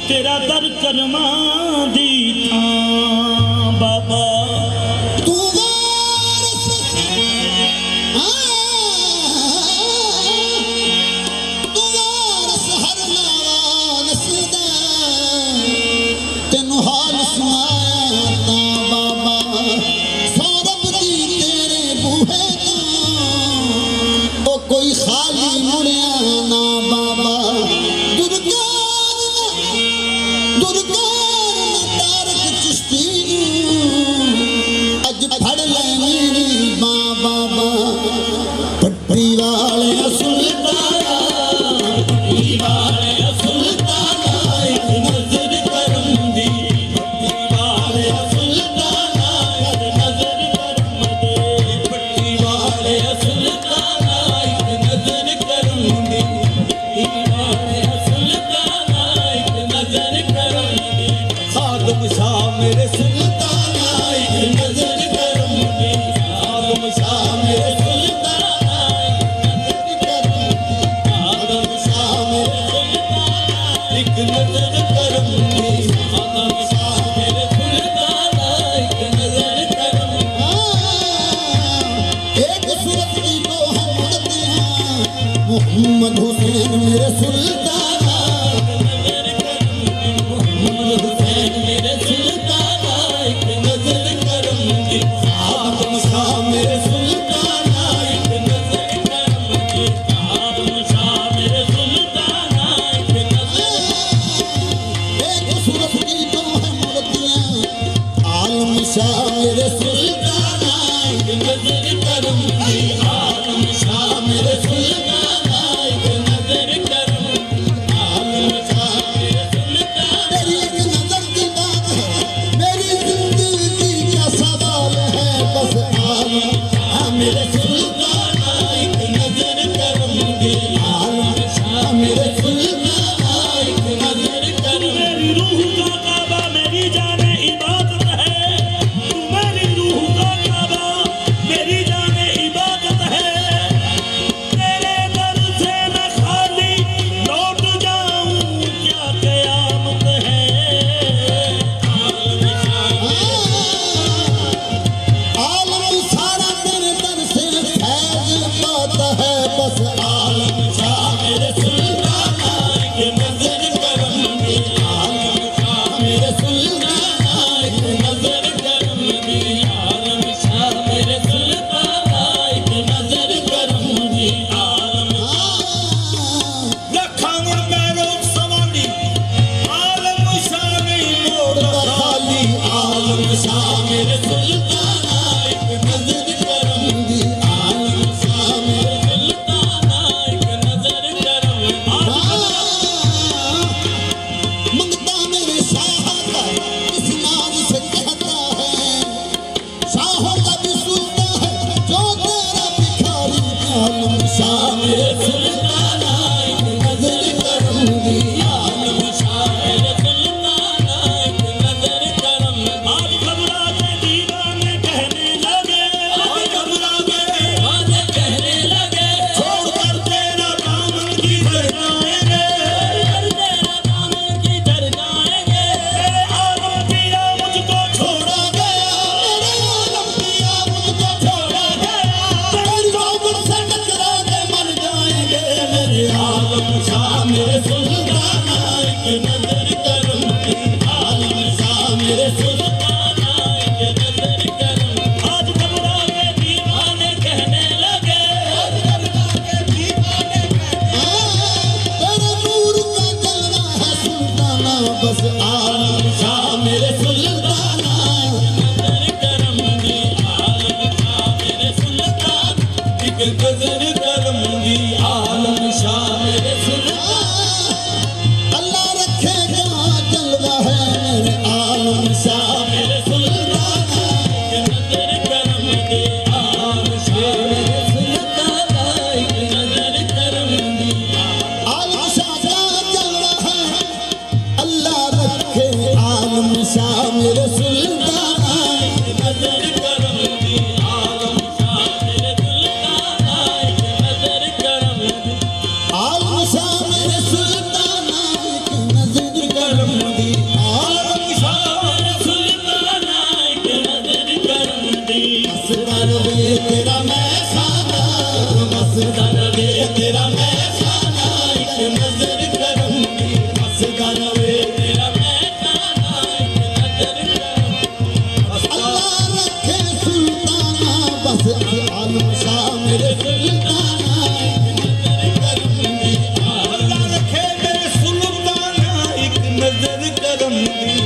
तेरा दर करमा दी था बाबा तू वारस हर नावानस दा तेनू हाल सुनाया ता बाबा सौरभ दी तेरे बूहे तो ओ कोई खाली मुड़िया ना बाबा मोहम्मद हुसैन मेरे सुल्तान मोहम्मद हुसैन मेरे सुल्तान एक नजर करूंगी आदम शाह मेरे सुल्तान एक नजर करूंगी आदम शाह मेरे सुल्तान एक नजर एक सूरत की तो है मूर्तियां आलम शाह मेरे सुल्तान एक नजर करूंगी आलम शाह मेरे सुल्तान करूंगी बसदा रवे तेरा महखाना एक नजर करम अल्लाह रखे सुल्ताना बस आलम शाह मेरे सुल्ताना एक नजर करूंगी अल्लाह रखे मेरे सुल्ताना एक नजर करम दी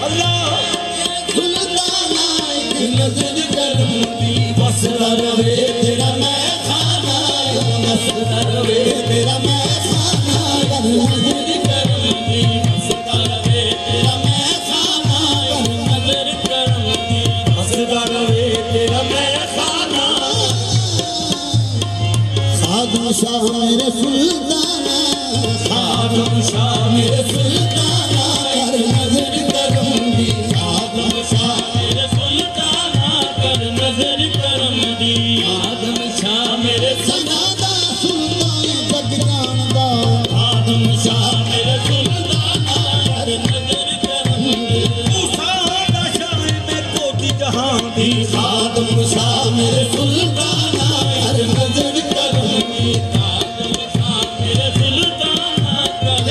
अल्लाह सुल्ताना एक नजर करूंगी बसदा रवे तेरा महखाना बसदा रवे तेरा महखाना एक नजर करूंगी बसदा रवे तेरा महखाना एक नजर करूंगी बसदा रवे तेरा महखाना खादम शाह मेरे सुल्ताना खादम शाह मेरे सुल्ताना कर नजर करूंगी खादम शाह मेरे सुल्ताना कर नजर करम दी खादम शाह मेरे सनादा सुल्तान जग जानदा खादम शाह मेरे सुल्ताना कर नजर करूंगी मूसा दा शाह में कोटि जहां दी खादम शाह मेरे सुल्ताना कर नजर करूंगी खादम शाह मेरे सुल्ताना कर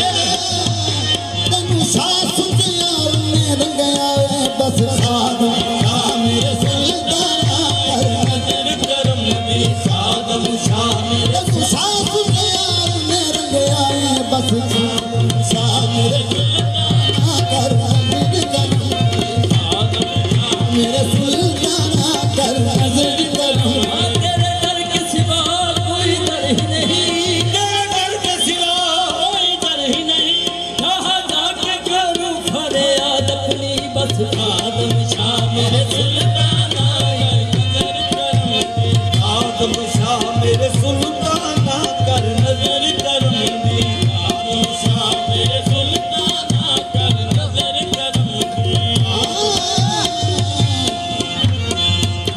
तनु सास यार ने रंगया है बस खादम शाह मेरे सुल्ताना कर नजर करम दी खादम शाह मेरे सास यार ने रंगया है बस खादम शाह मेरे सुल्ताना कर नजर करूंगी खादम शाह मेरे सुल्ताना कर नजर करूंगी तेरे दर के सिवा कोई दर ही नहीं तेरे दर के सिवा कोई दर ही नहीं कहाँ जाके करूं फरियाद अपनी बस खादम शाह मेरे सुल्ताना कर नजर करम दी खादम शाह मेरे सुल्ताना कर नजर करम दी खादम शाह मेरे सुल्ताना कर नजर करम दी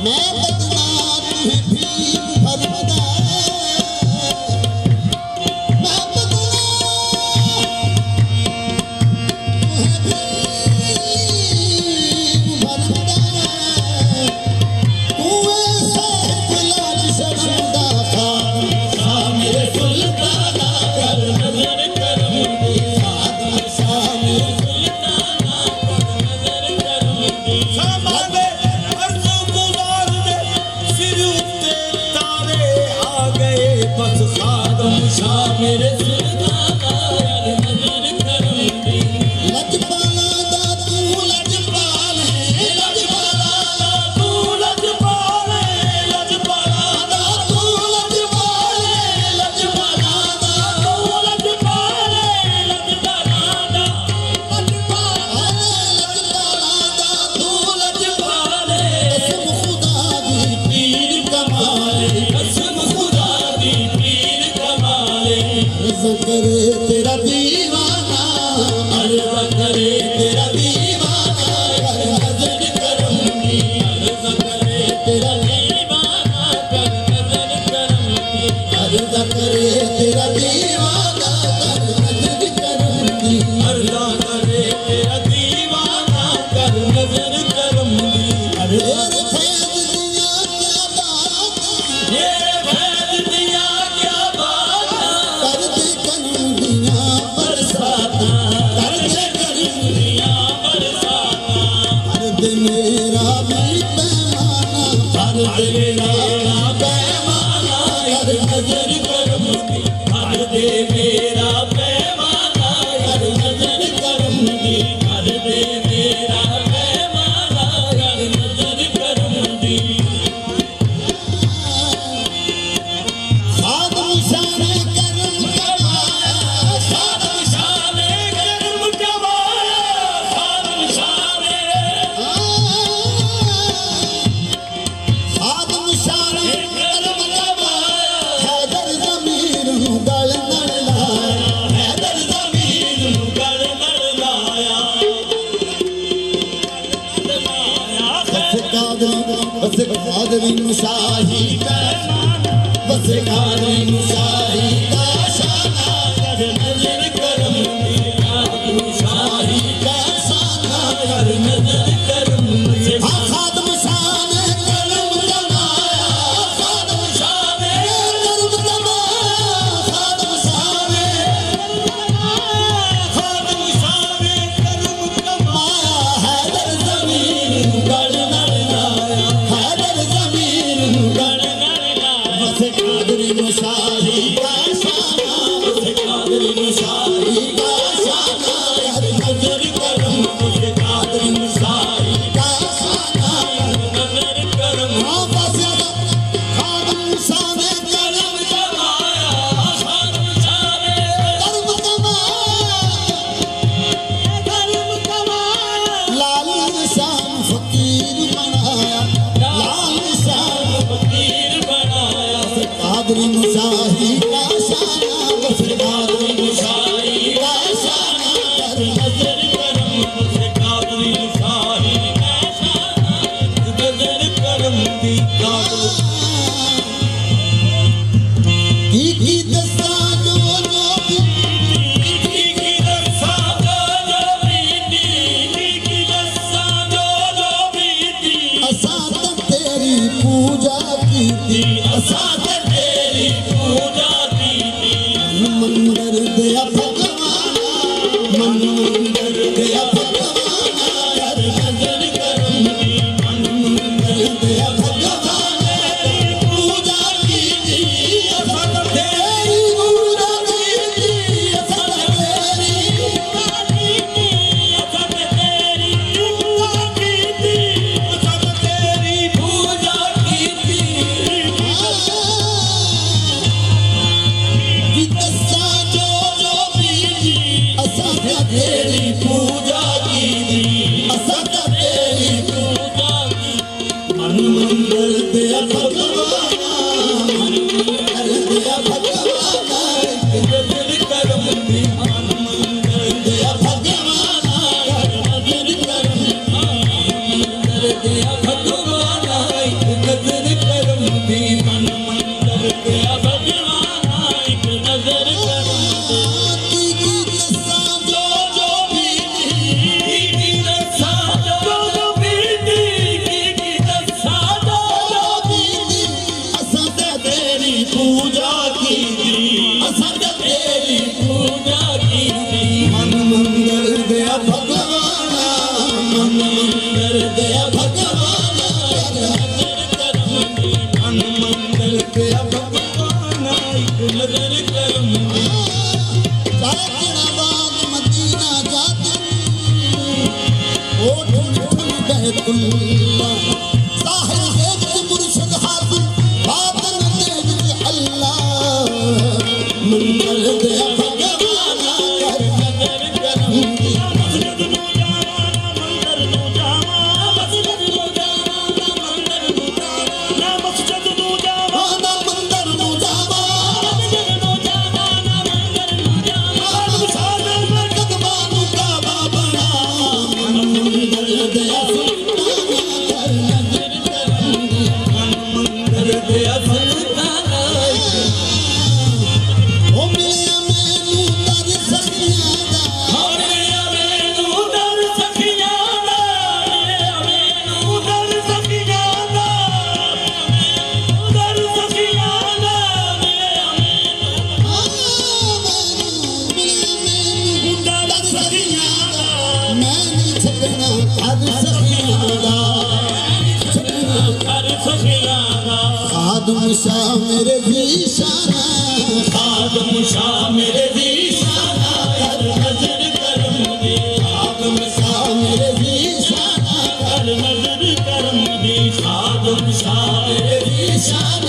मैं बदला तुम्हें भीख भरमदा मैं बदला तुम्हें भीख भरमदा तू ऐसा लाल शर्मदा खादम शाह मेरे सुल्ताना कर नजर करम दी खादम शाह मेरे सुल्ताना कर नजर करम दी सामाने अर्ज़ गुज़ार दे सिर उत्ते तारे आ गए बस खादम शाह मेरे सुल्ताना कर नजर करम दी लजपाला दा तू लजपाल है लजपाला दा तू लजपाल लजपाला दा तू लजपाल है लजपाला दा तू लजपाल लजपाला लजपाला दा तू लजपाल कसम खुदा दी पीर कमाल कसम खुदा दी पीर कमाले अर्ज़ करे तेरा दीवाना अर्ज़ करे तेरा दीवाना कर नजर करूंगी अर्ज़ करे तेरा दीवाना कर नजर करम दी अर्ज़ करे तेरा दीवाना कर नजर करूंगी अल्लाह करे तेरा दीवाना कर नजर करम दी तेरे फैज़ दिया क्या बात ये फैज़ दिया क्या बात कर दे करम दिया बरसाता कर दे करम दिया बरसाता कर दे मेरा भी पैमाना कर दे मेरा पैमाना कर नजर करम दी कर दे मेरा पैमाना कर नजर करम दी कर दे मेरा पैमाना कर नजर करम दी खादम शाह ने करम कमाया खादम शाह ने करम कमाया खादम शाह ने खादम शाह ने करम कमाया हैदर ज़मीर नूं गल नड़ लाया हैदर ज़मीन नूं गल नड़ लाया बस कादरी मुशाही बस कादरी मुशाही का शाना कर नजर करम दी खादम शाही का साना कर नजर करम दी खादम शाह ने करम कमाया खादम शाह ने करम कमाया खादम शाह ने दया भगवान मन मंगल दया भगवान कर नजर करूंगी मन मंगल दया भगवान पूजा कीजिए असद तेरी पूजा कीजिए असद तेरी पूजा कीजिए असद तेरी पूजा कीजिए असद तेरी पूजा कीजिए विदसा जो जो बीजी असद तेरी पूजा कीजिए असद तेरी पूजा मन मंगल दया भगवान मन मंगल दया भगवान नजर करूंगी मन मंगल दया भगवान नजर करूंगी दया भगवान एक नजर करूंगी मन मंगल दया भगवान एक नजर करूंगी की दसा जो जो बीजी की दसा जो बीती की दसा जो बीजी असद तेरी पूजा कीजिए असद तेरी पूजा कीजिए मन मंगल दया भगवान मन मंगल दया भगवान नजर करूंगी मन मंगल दया भगवान नजर करूंगी साकिनाबाद मदीना जाते ओ ठुन बैतुल्ला साहिल देख मुर्शिद हासिल बातन देख अल्लाह मंगल दया भगवान कर नजर करूंगी मस्जिद नु जावा मंदिर नु जावा मस्जिद नु जावा मंदिर नु जावा मस्जिद नु जावा आना मंदिर नु जावा मस्जिद नु जावा मंदिर नु जावा सादर में कदमानु काबा बना मन मंगल दया सुल्तान कर नजर करूंगी मन मंगल दया सुल्तान ओ मिलिया मैनू तर सखियां दा मैनू दर सखियां दा मैनू दर सखियां दा मैनू दर सखियां दा दर सखियां दा मैं नहीं छकना हर सखियां दा दर सखियां दा खादम शाह मेरे भीषाना आदम शाह मेरे दीशाना कर नजर करूंगी खादम शाह मेरे भीषाना कर नजर करूंगी आदम शाह मेरे दीशाना